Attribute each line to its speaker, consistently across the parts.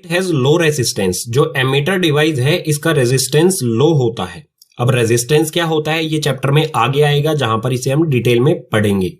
Speaker 1: It has low resistance. जो ammeter device है इसका रेजिस्टेंस लो होता है। अब रेजिस्टेंस क्या होता है ये चैप्टर में आगे आएगा, जहां पर इसे हम डिटेल में पढ़ेंगे।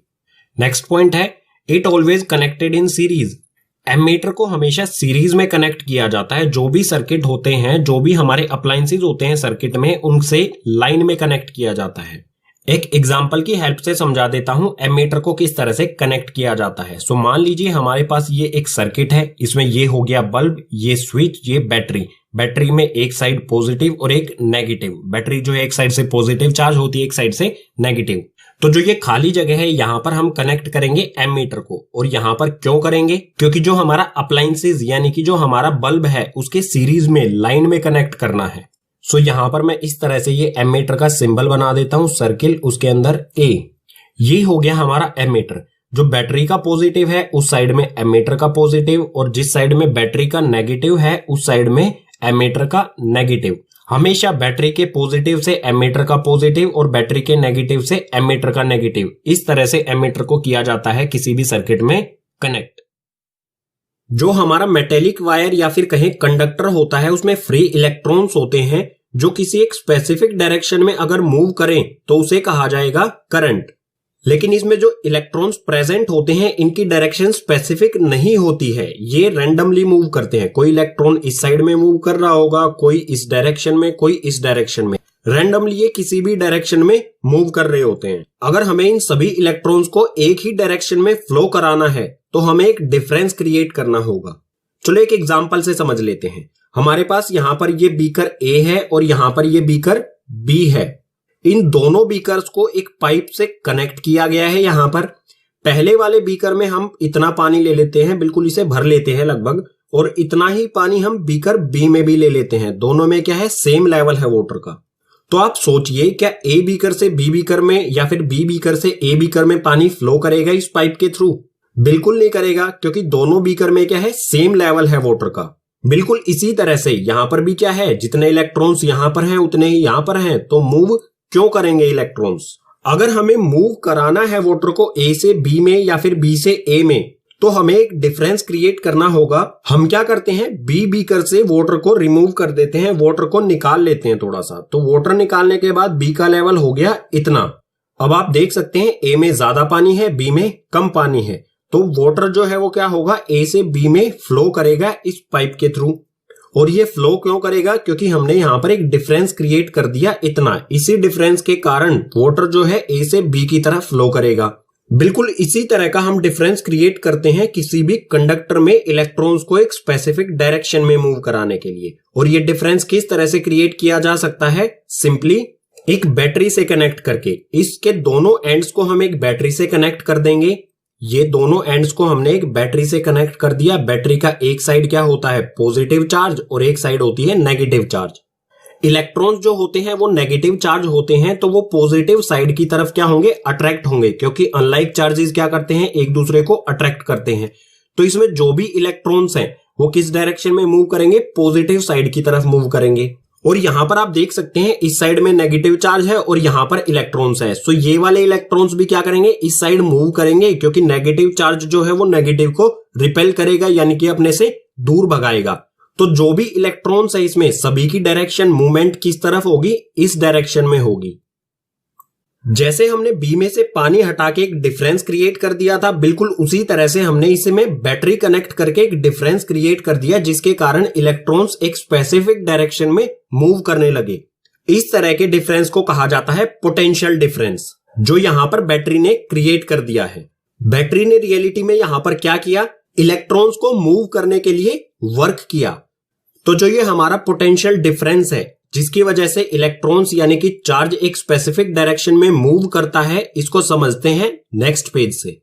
Speaker 1: नेक्स्ट पॉइंट है it always connected in series. Ammeter को हमेशा सीरीज में कनेक्ट किया जाता है। जो भी सर्किट होते हैं, जो भी हमारे अप्लायंसेस होते हैं सर्किट में, उनसे लाइन में कनेक्ट किया जाता है। एक एग्जांपल की हेल्प से समझा देता हूं एमीटर को किस तरह से कनेक्ट किया जाता है। सो मान लीजिए हमारे पास ये एक सर्किट है, इसमें ये हो गया बल्ब, ये स्विच, ये बैटरी। बैटरी में एक साइड पॉजिटिव और एक नेगेटिव। बैटरी जो है एक साइड से पॉजिटिव चार्ज होती है, एक साइड से नेगेटिव। तो जो ये खाली जगह है यहां पर हम कनेक्ट करेंगे एमीटर को। और यहां पर क्यों करेंगे? क्योंकि जो हमारा अप्लायंसेस यानी कि जो हमारा बल्ब है उसके सीरीज में लाइन में कनेक्ट करना है। सो यहां पर मैं इस तरह से ये एमीटर का सिंबल बना देता हूं, सर्किल, उसके अंदर ए। ये हो गया हमारा एमीटर। जो बैटरी का पॉजिटिव है उस साइड में एमीटर का पॉजिटिव, और जिस साइड में बैटरी का नेगेटिव है उस साइड में एमीटर का नेगेटिव। हमेशा बैटरी के पॉजिटिव से एमीटर का पॉजिटिव और बैटरी के नेगेटिव से एमीटर का नेगेटिव। इस तरह से एमीटर को किया जाता है किसी भी सर्किट में कनेक्ट। जो हमारा मेटेलिक वायर या फिर कहें कंडक्टर होता है उसमें फ्री इलेक्ट्रॉन्स होते हैं, जो किसी एक स्पेसिफिक डायरेक्शन में अगर मूव करें तो उसे कहा जाएगा करंट। लेकिन इसमें जो इलेक्ट्रॉन्स प्रेजेंट होते हैं इनकी डायरेक्शन स्पेसिफिक नहीं होती है, ये रैंडमली मूव करते हैं। कोई इलेक्ट्रॉन इस साइड में मूव कर रहा होगा, कोई इस डायरेक्शन में, कोई इस डायरेक्शन में। रैंडमली ये किसी भी डायरेक्शन में मूव कर रहे होते हैं। अगर हमें इन सभी इलेक्ट्रॉन्स को एक ही डायरेक्शन में फ्लो कराना है तो हमें एक डिफरेंस क्रिएट करना होगा। चलो एक एग्जांपल से समझ लेते हैं। हमारे पास यहां पर ये बीकर ए है और यहां पर ये बीकर बी है। इन दोनों बीकर्स को एक पाइप से कनेक्ट किया गया है। यहां पर पहले वाले बीकर में हम इतना पानी ले लेते हैं, बिल्कुल इसे भर लेते हैं लगभग, और इतना ही पानी हम बीकर बी में भी ले लेते हैं। दोनों में क्या है, सेम लेवल है वाटर का। तो आप सोचिए क्या ए बीकर से बी बीकर में या फिर बी बीकर से ए बीकर में पानी फ्लो करेगा इस पाइप के थ्रू? बिल्कुल नहीं करेगा, क्योंकि दोनों बीकर में क्या है, सेम लेवल है वाटर का। बिल्कुल इसी तरह से यहां पर भी क्या है, जितने इलेक्ट्रॉन्स यहां पर हैं उतने ही यहां पर हैं। तो मूव क्यों करेंगे इलेक्ट्रॉन्स? अगर हमें मूव कराना है वाटर को ए से बी में या फिर बी से ए में, तो हमें एक डिफरेंस क्रिएट करना होगा। हम क्या करते हैं, बी बीकर से वाटर को रिमूव कर देते हैं, वाटर को निकाल लेते हैं थोड़ा सा। तो वाटर निकालने के बाद बी का लेवल हो गया इतना। अब आप देख सकते हैं ए में ज्यादा पानी है, बी में कम पानी है। तो वाटर जो है वो क्या होगा, ए से बी में फ्लो करेगा इस पाइप के थ्रू। और ये फ्लो क्यों करेगा, क्योंकि हमने यहां पर एक डिफरेंस क्रिएट कर दिया इतना। इसी डिफरेंस के कारण वाटर जो है ए से बी की तरफ फ्लो करेगा। बिल्कुल इसी तरह का हम डिफरेंस क्रिएट करते हैं किसी भी कंडक्टर में इलेक्ट्रॉन्स को एक स्पेसिफिक डायरेक्शन में मूव कराने के लिए। और ये डिफरेंस किस तरह से क्रिएट किया जा सकता है, सिंपली एक बैटरी से कनेक्ट करके। इसके दोनों एंड्स को हम एक बैटरी से कनेक्ट कर देंगे। ये दोनों एंड्स को हमने एक बैटरी से कनेक्ट कर दिया। बैटरी का एक साइड क्या होता है, पॉजिटिव चार्ज, और एक साइड होती है नेगेटिव चार्ज। इलेक्ट्रॉन्स जो होते हैं वो नेगेटिव चार्ज होते हैं, तो वो पॉजिटिव साइड की तरफ क्या होंगे, अट्रैक्ट होंगे, क्योंकि अनलाइक चार्जेस क्या करते हैं, एक दूसरे को अट्रैक्ट करते हैं। तो इसमें जो भी इलेक्ट्रॉन्स हैं वो किस डायरेक्शन में मूव करेंगे, पॉजिटिव साइड की तरफ मूव करेंगे। और यहां पर आप देख सकते हैं इस साइड में नेगेटिव चार्ज है और यहां पर इलेक्ट्रॉन्स है। सो ये वाले इलेक्ट्रॉन्स भी क्या करेंगे, इस साइड मूव करेंगे, क्योंकि नेगेटिव चार्ज जो है वो नेगेटिव को रिपेल करेगा, यानी कि अपने से दूर भगाएगा। तो जो भी इलेक्ट्रॉन्स है इसमें सभी की डायरेक्शन मूवमेंट किस तरफ होगी, इस डायरेक्शन में होगी। जैसे हमने बी में से पानी हटा के एक डिफरेंस क्रिएट कर दिया था, बिल्कुल उसी तरह से हमने इसमें बैटरी कनेक्ट करके एक डिफरेंस क्रिएट कर दिया, जिसके कारण इलेक्ट्रॉन्स एक स्पेसिफिक डायरेक्शन में मूव करने लगे। इस तरह के डिफरेंस को कहा जाता है पोटेंशियल डिफरेंस, जो यहां पर बैटरी ने क्रिएट कर दिया है। बैटरी ने रियलिटी में यहां पर क्या किया, इलेक्ट्रॉन्स को मूव करने के लिए वर्क किया। तो जो ये हमारा पोटेंशियल डिफरेंस है, जिसकी वजह से इलेक्ट्रॉन्स यानी कि चार्ज एक स्पेसिफिक डायरेक्शन में मूव करता है, इसको समझते हैं नेक्स्ट पेज से।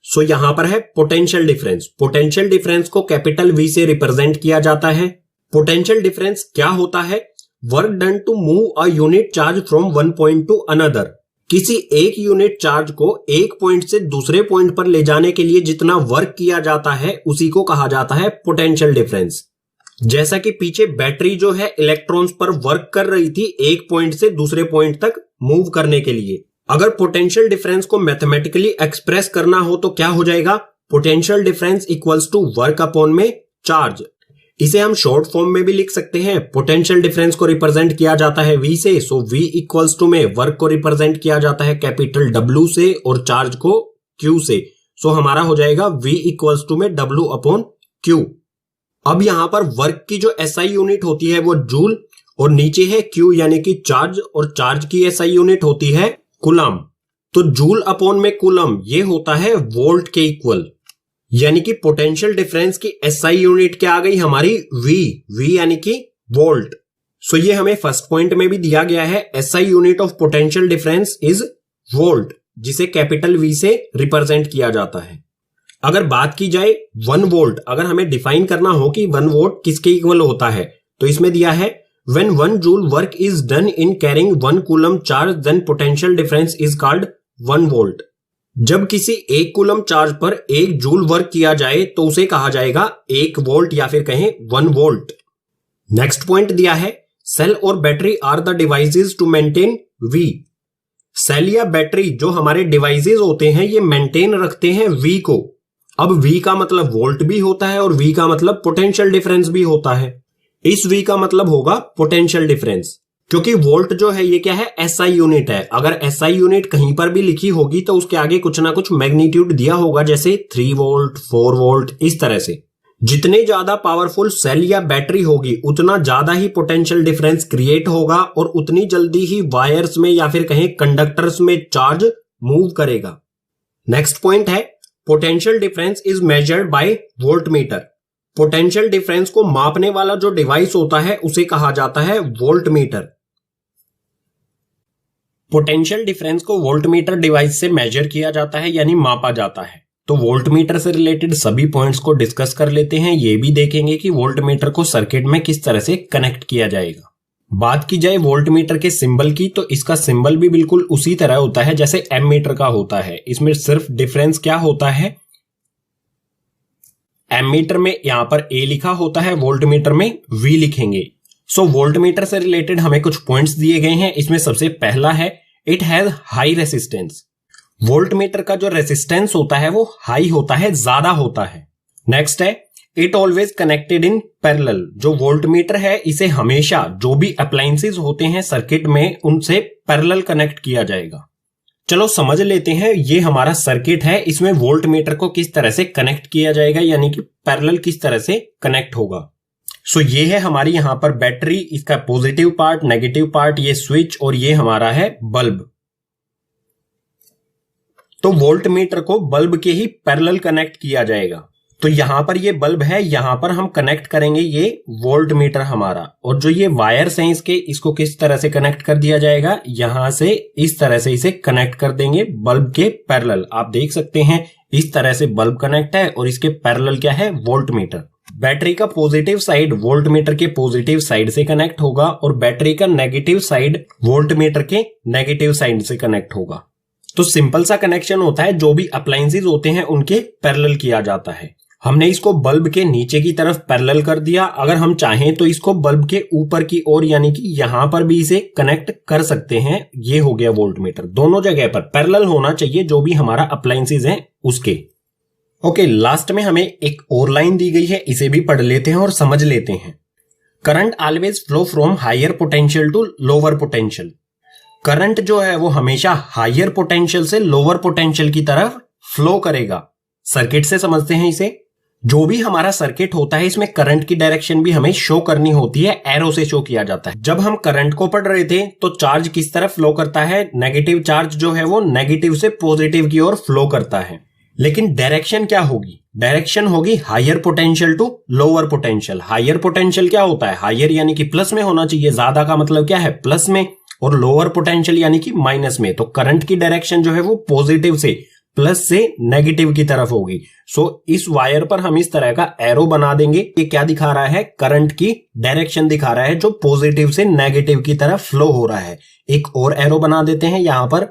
Speaker 1: सो यहां पर है पोटेंशियल डिफरेंस। पोटेंशियल डिफरेंस को कैपिटल वी से रिप्रेजेंट किया जाता है। पोटेंशियल डिफरेंस क्या होता है, work done to move a unit charge from one point to another. किसी एक यूनिट चार्ज को एक पॉइंट से दूसरे पॉइंट पर ले जाने के लिए जितना वर्क किया जाता है उसी को कहा जाता है पोटेंशियल डिफरेंस। जैसा कि पीछे बैटरी जो है इलेक्ट्रॉन्स पर वर्क कर रही थी एक पॉइंट से दूसरे पॉइंट तक मूव करने के लिए। अगर पोटेंशियल डिफरेंस को मैथमेटिकली एक्सप्रेस करना हो तो क्या हो जाएगा, potential difference equals to work upon में चार्ज। इसे हम शॉर्ट फॉर्म में भी लिख सकते हैं। पोटेंशियल डिफरेंस को रिप्रेजेंट किया जाता है V से, सो V इक्वल्स टू में वर्क को रिप्रेजेंट किया जाता है कैपिटल W से और चार्ज को Q से। सो हमारा हो जाएगा V इक्वल्स टू में W अपॉन Q। अब यहां पर वर्क की जो SI यूनिट होती है वो जूल और नीचे है Q यानी कि चार्ज, और चार्ज की SI यूनिट होती है कूलम। तो जूल अपॉन में कूलम ये होता है वोल्ट के इक्वल, यानी कि पोटेंशियल डिफरेंस की SI यूनिट क्या आ गई हमारी V यानी कि वोल्ट। सो ये हमें फर्स्ट पॉइंट में भी दिया गया है, SI unit of potential difference is volt, जिसे कैपिटल V से रिप्रेजेंट किया जाता है। अगर बात की जाए 1 वोल्ट, अगर हमें डिफाइन करना हो कि 1 वोल्ट किसके इक्वल होता है, तो इसमें दिया है when 1 joule work is done in carrying 1 coulomb charge then potential difference is called 1 volt। जब किसी 1 कूलम चार्ज पर 1 जूल वर्क किया जाए तो उसे कहा जाएगा 1 वोल्ट या फिर कहें 1 वोल्ट। नेक्स्ट पॉइंट दिया है सेल और battery are the devices to maintain V। Cell या बैटरी जो हमारे डिवाइसेस होते हैं ये मेंटेन रखते हैं V को। अब V का मतलब वोल्ट भी होता है और V का मतलब पोटेंशियल डिफरेंस भी होता है। इस V का मतलब होगा पोटेंशियल डिफरेंस, क्योंकि वोल्ट जो है ये क्या है, SI यूनिट है। अगर SI यूनिट कहीं पर भी लिखी होगी तो उसके आगे कुछ ना कुछ मैग्नीट्यूड दिया होगा, जैसे 3 वोल्ट 4 वोल्ट इस तरह से। जितने ज्यादा पावरफुल सेल या बैटरी होगी उतना ज्यादा ही पोटेंशियल डिफरेंस क्रिएट होगा और उतनी जल्दी ही वायर्स में या फिर कहें कंडक्टर्स में चार्ज मूव करेगा। नेक्स्ट पॉइंट है potential difference is measured by voltmeter. Potential difference को मापने वाला जो डिवाइस होता है उसे कहा जाता है वोल्टमीटर। पोटेंशियल डिफरेंस को वोल्टमीटर डिवाइस से मेजर किया जाता है यानी मापा जाता है। तो वोल्टमीटर से रिलेटेड सभी पॉइंट्स को डिस्कस कर लेते हैं। ये भी देखेंगे कि वोल्टमीटर को सर्किट में किस तरह से कनेक्ट किया जाएगा। बात की जाए वोल्टमीटर के सिंबल की, तो इसका सिंबल भी बिल्कुल उसी तरह होता है जैसे एमीटर का होता है। इसमें सिर्फ डिफरेंस क्या होता है, एमीटर में यहां पर A लिखा होता है, वोल्टमीटर में V लिखेंगे। सो वोल्टमीटर से रिलेटेड हमें कुछ पॉइंट्स दिए गए हैं। इसमें सबसे पहला है it has high resistance. Voltmeter का जो रेसिस्टेंस होता है वो हाई होता है, ज्यादा होता है। नेक्स्ट है it always connected in parallel. जो वोल्टमीटर है इसे हमेशा जो भी अप्लायंसेस होते हैं सर्किट में उनसे पैरेलल कनेक्ट किया जाएगा। चलो समझ लेते हैं, ये हमारा सर्किट है, इसमें वोल्टमीटर को किस तरह से कनेक्ट किया जाएगा यानी कि पैरेलल किस तरह से कनेक्ट होगा। सो ये है हमारी यहां पर बैटरी, इसका पॉजिटिव पार्ट, नेगेटिव पार्ट, ये स्विच और ये हमारा है बल्ब। तो वोल्टमीटर को बल्ब के ही पैरेलल कनेक्ट किया जाएगा। तो यहां पर ये बल्ब है, यहां पर हम कनेक्ट करेंगे ये वोल्टमीटर हमारा, और जो ये वायर्स हैं इसके, इसको किस तरह से कनेक्ट कर दिया जाएगा, यहां से इस तरह से इसे कनेक्ट कर देंगे बल्ब के पैरेलल। आप देख सकते हैं इस तरह से बल्ब कनेक्ट है और इसके पैरेलल क्या है, वोल्टमीटर। बैटरी का पॉजिटिव साइड वोल्टमीटर के पॉजिटिव साइड से कनेक्ट होगा और बैटरी का नेगेटिव साइड वोल्टमीटर के नेगेटिव साइड से कनेक्ट होगा। तो सिंपल सा कनेक्शन होता है, जो भी अप्लायंसेस होते हैं उनके पैरेलल किया जाता है। हमने इसको बल्ब के नीचे की तरफ पैरेलल कर दिया। अगर हम चाहें तो इसको बल्ब के ऊपर की ओर यानी कि यहां पर भी इसे कनेक्ट कर सकते हैं। ये हो गया वोल्टमीटर। दोनों जगह पर पैरेलल होना चाहिए जो भी हमारा अप्लायंसेस हैं उसके। ओके, लास्ट में हमें एक और लाइन दी गई है, इसे भी पढ़ लेते हैं और समझ लेते हैं। Current always flow from higher potential to lower potential. Current जो है वो हमेशा हायर पोटेंशियल से लोअर पोटेंशियल की तरफ फ्लो करेगा। सर्किट से समझते हैं इसे। जो भी हमारा सर्किट होता है इसमें करंट की डायरेक्शन भी हमें शो करनी होती है, एरो से शो किया जाता है। जब हम करंट को पढ़ रहे थे तो चार्ज किस तरफ फ्लो करता है, नेगेटिव चार्ज जो है वो नेगेटिव से पॉजिटिव की ओर फ्लो करता है। लेकिन डायरेक्शन क्या होगी, डायरेक्शन होगी higher potential to lower potential. Higher potential क्या होता है, हायर यानी कि प्लस में होना चाहिए, ज्यादा का मतलब क्या है, प्लस में, और लोअर पोटेंशियल यानी कि माइनस में। तो करंट की डायरेक्शन जो है वो पॉजिटिव से प्लस से नेगेटिव की तरफ होगी। सो इस वायर पर हम इस तरह का एरो बना देंगे। ये क्या दिखा रहा है, करंट की डायरेक्शन दिखा रहा है जो पॉजिटिव से नेगेटिव की तरफ फ्लो हो रहा है। एक और एरो बना देते हैं यहां पर।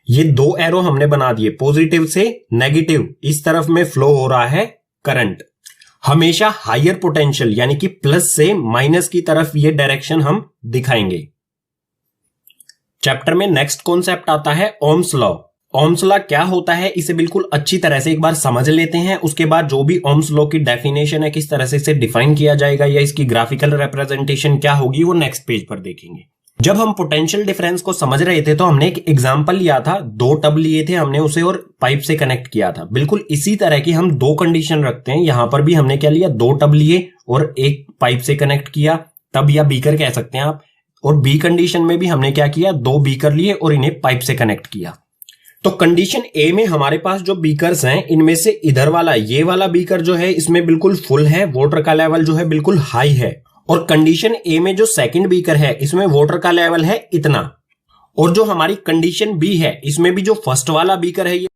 Speaker 1: ये 2 एरो हमने बना दिए, पॉजिटिव से नेगेटिव इस तरफ में फ्लो हो रहा है करंट। हमेशा हायर पोटेंशियल यानी कि प्लस से माइनस की तरफ ये डायरेक्शन हम दिखाएंगे। चैप्टर में नेक्स्ट कॉन्सेप्ट आता है ओम्स लॉ। ओम्स लॉ क्या होता है इसे बिल्कुल अच्छी तरह से एक बार समझ लेते हैं, उसके बाद जो भी ओम्स लॉ की डेफिनेशन है, किस तरह से इसे डिफाइन किया जाएगा या इसकी ग्राफिकल रिप्रेजेंटेशन क्या होगी, वो नेक्स्ट पेज पर देखेंगे। जब हम पोटेंशियल डिफरेंस को समझ रहे थे तो हमने एक एग्जांपल लिया था, 2 टब लिए थे हमने उसे और पाइप से कनेक्ट किया था। बिल्कुल इसी तरह की हम 2 कंडीशन रखते हैं। यहां पर भी हमने क्या लिया, 2 टब लिए और एक पाइप से कनेक्ट किया, टब या बीकर कह सकते हैं आप। और बी कंडीशन में भी हमने क्या किया, 2 बीकर लिए और इन्हें पाइप से कनेक्ट किया। तो कंडीशन ए में हमारे पास जो बीकर्स हैं, इनमें से इधर वाला, ये वाला बीकर जो है इसमें बिल्कुल फुल है, वाटर का लेवल जो है बिल्कुल हाई है। और कंडीशन ए में जो सेकंड बीकर है इसमें वाटर का लेवल है इतना। और जो हमारी कंडीशन बी है इसमें भी जो फर्स्ट वाला बीकर है ये